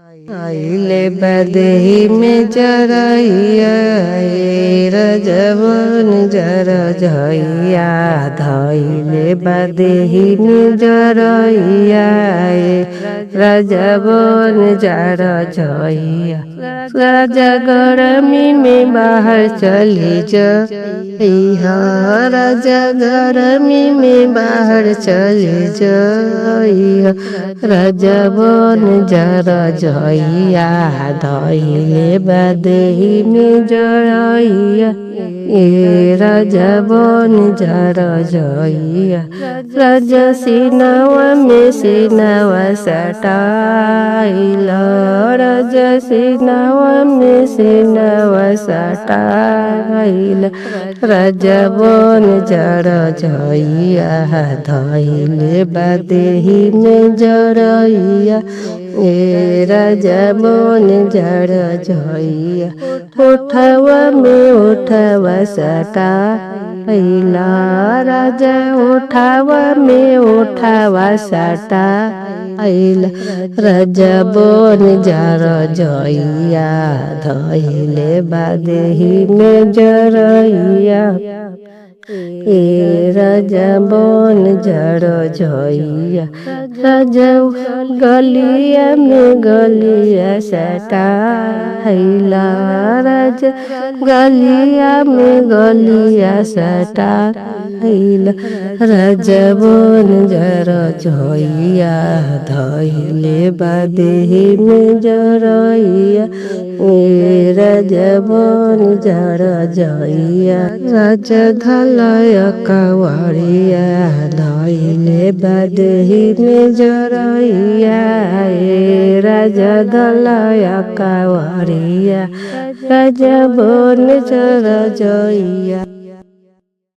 आइले बदही में जरैया रजवन जर झैया धैले बदही में जरैया रजवन जर झैया राजा गरमी में बाहर चली जा राजा गरमी में बाहर चली जा रजवन जर झैया धैले बदही में जरैया रजवन जर झैया रज सिनवा में सिनवा सटाइल रज सिनवा में सिनवा सटाइल रजवन जर झैया धैले बदही में जरैया रजवन जर झैया उठवा में उठवा सटाइला राजा उठवा में उठवा सटाइला रजवन जर झैया धैले बदही में जरैया रजवन जर झैया राजा गलिया में गलिया सटाइला राजा गलिया में गलिया सटाइला रजवन जर झैया धैले बदही में जरैया रजवन जर झैया राजा धलय कवरिया धैले बदही में जरैया राजा धलय कवरिया रजवन जर झैया।